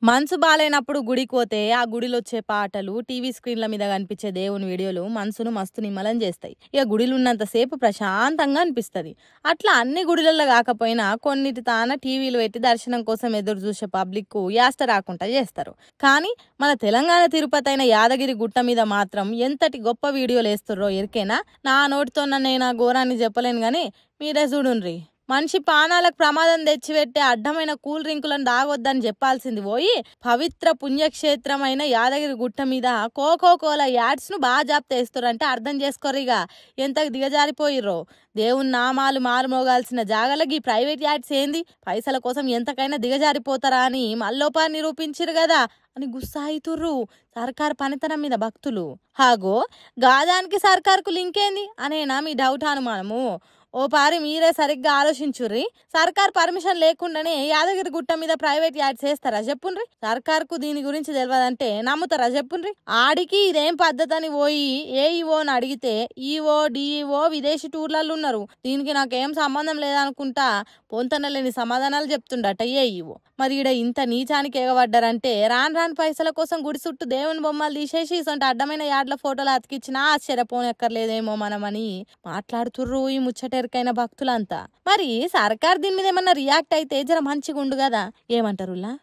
మనసు బాలేనప్పుడు గుడికి పోతే ఆ గుడిలొచ్చే పాటలు, టీవీ స్క్రీన్‌ల మీద కనిపించే దేవుని వీడియోలు మనసును మస్తు నిమ్మలం చేస్తాయి. ఇక గుడిలో ఉన్నంతసేపు ప్రశాంతంగా అనిపిస్తది. అట్లా అన్ని గుడిలల్లో కాకపోయినా కొన్నిటి తాన టీవీలు పెట్టి దర్శనం కోసం ఎదురు చూసే పబ్లిక్‌కు యాష్ట రాకుండా చేస్తారు. కానీ మన తెలంగాణ తిరుపతి అయిన యాదగిరి గుట్ట మీద మాత్రం ఎంతటి గొప్ప వీడియోలేస్తుర్రో ఎరికేనా? నా నోటితోన నేను ఆ ఘోరాన్ని చెప్పలేను గానీ మీరే చూడుండ్రి. మనిషి ప్రాణాలకు ప్రమాదం తెచ్చిపెట్టే అడ్డమైన కూల్ డ్రింకులను తాగొద్దని చెప్పాల్సింది పోయి పవిత్ర పుణ్యక్షేత్రమైన యాదగిరి గుట్ట మీద కోకో కోలా యాడ్స్ ను బాగా జాప్తేస్తారంటే అర్థం చేసుకోరిగా ఎంత దిగజారిపోయిర్రో. దేవుని నామాలు మారుమోగాల్సిన జాగలకి ప్రైవేట్ యాడ్స్ ఏంది, పైసల కోసం ఎంతకైనా దిగజారిపోతారా అని మల్లోపాన్ని నిరూపించిరు కదా అని గుస్సాయితుర్రు సర్కార్ పనితనం మీద భక్తులు. హాగో గాదానికి సర్కార్కు లింక్ ఏంది అనేనా మీ డౌట్ అనుమానము? ఓ పారి మీరే సరిగ్గా ఆలోచించుర్రి. సర్కార్ పర్మిషన్ లేకుండానే యాదగిరి గుట్ట మీద ప్రైవేట్ యాడ్స్ వేస్తారా చెప్పుండ్రి? సర్కార్కు దీని గురించి తెలియదంటే నమ్ముతారా చెప్పుండ్రి? ఆడికి ఇదేం పద్ధతి అని పోయి ఏఈఓని అడిగితే ఈఓ డిఈఓ విదేశీ టూర్లలో ఉన్నారు, దీనికి నాకేం సంబంధం లేదనుకుంటా పొంతన లేని సమాధానాలు చెప్తుండట ఏఈఓ. మరి ఈడ ఇంత నీచానికి ఎగబడ్డారంటే రాను రాను పైసల కోసం గుడి చుట్టూ దేవుని బొమ్మలు తీసేసి ఇసొంటి అడ్డమైన యాడ్ల ఫోటోలు అతికిచ్చినా ఆశ్చర్యపోనెక్కర్లేదేమో మనమని మాట్లాడుతుర్రు ఈ ముచ్చటెరికైన భక్తులంతా. మరి సర్కార్ దీని మీద ఏమన్నా రియాక్ట్ అయితే జర మంచిగా ఉండు కదా, ఏమంటారులా?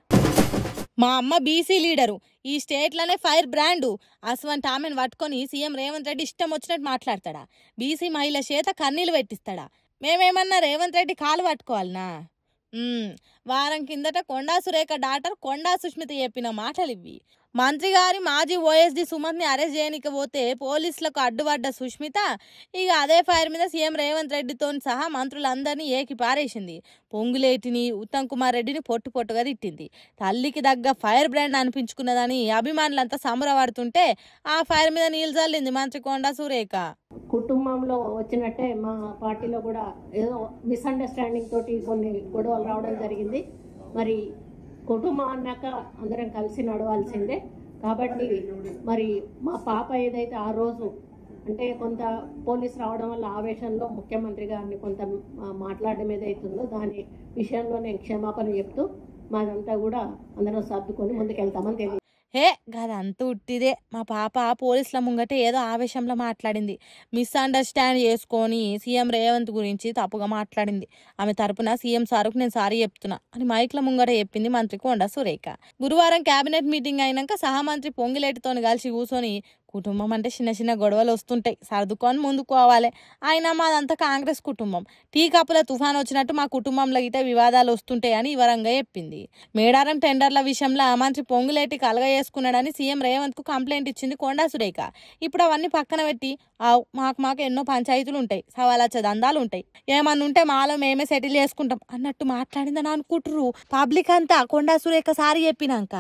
మా అమ్మ బీసీ లీడరు, ఈ స్టేట్లోనే ఫైర్ బ్రాండు. అసవంటి ఆమెను పట్టుకొని సీఎం రేవంత్ రెడ్డి ఇష్టం వచ్చినట్టు మాట్లాడతాడా? బీసీ మహిళ చేత కన్నీళ్ళు పెట్టిస్తాడా? మేమేమన్నా రేవంత్ రెడ్డి కాలు పట్టుకోవాలనా? వారం కిందట కొండా సురేఖ డాక్టర్ కొండా సుష్మిత చెప్పిన మాటలు ఇవి. మంత్రి గారి మాజీ ఓఎస్డీ సుమంత్ని అరెస్ట్ చేయనికపోతే పోలీసులకు అడ్డుపడ్డ సుష్మిత ఇక అదే ఫైర్ మీద సీఎం రేవంత్ రెడ్డితో సహా మంత్రులందరినీ ఏకి పారేసింది. పొంగులేటిని, ఉత్తమ్ కుమార్ రెడ్డిని పొట్టు పొట్టుగా తిట్టింది. తల్లికి దగ్గ ఫైర్ బ్రాండ్ అనిపించుకున్నదని అభిమానులంతా సంబరపడుతుంటే ఆ ఫైర్ మీద నీళ్ళు చల్లింది మంత్రి కొండా సురేఖ. కుటుంబంలో వచ్చినట్టే మా పార్టీలో కూడా ఏదో మిస్అండర్స్టాండింగ్ తోటి కొన్ని గొడవలు రావడం జరిగింది. మరి కుటుంబం అన్నాక అందరం కలిసి నడవాల్సిందే. కాబట్టి మరి మా పాప ఏదైతే ఆ రోజు అంటే కొంత పోలీసు రావడం వల్ల ఆవేశంలో ముఖ్యమంత్రి గారిని కొంత మాట్లాడడం ఏదైతుందో దాని విషయంలో నేను క్షమాపణ చెప్తూ మాదంతా కూడా అందరం సర్దుకొని ముందుకెళ్తామని తెలియదు. హే గదంతా ఉట్టిదే. మా పాప పోలీసుల ముంగటే ఏదో ఆవేశంలో మాట్లాడింది, మిస్అండర్స్టాండ్ చేసుకొని సీఎం రేవంత్ గురించి తప్పుగా మాట్లాడింది. ఆమె తరపున సీఎం సారుకు నేను సారీ చెప్తున్నా అని మైక్ల ముంగట చెప్పింది మంత్రి కొండా సురేఖ. గురువారం కేబినెట్ మీటింగ్ అయినాక సహమంత్రి పొంగిలేటితో కలిసి కూర్చొని కుటుంబం అంటే చిన్న చిన్న గొడవలు వస్తుంటాయి, సర్దుకొని ముందుకోవాలి. అయినా మాదంతా కాంగ్రెస్ కుటుంబం, టీ కప్పుల తుఫాన్ వచ్చినట్టు మా కుటుంబంలో గిట్ట వివాదాలు వస్తుంటాయి అని వివరంగా చెప్పింది. మేడారం టెండర్ల విషయంలో మంత్రి పొంగులేటి కలగ చేసుకున్నాడని సీఎం రేవంత్ కు కంప్లైంట్ ఇచ్చింది కొండా సురేఖ. ఇప్పుడు అవన్నీ పక్కన పెట్టి మాకు ఎన్నో పంచాయతీలు ఉంటాయి, సవాలచ్చ దందాలు ఉంటాయి, ఏమన్నా ఉంటే మాలో మేమే సెటిల్ చేసుకుంటాం అన్నట్టు మాట్లాడిందని అనుకుంటుర్రు పబ్లిక్ అంతా కొండా సురేఖ సారీ చెప్పినాక.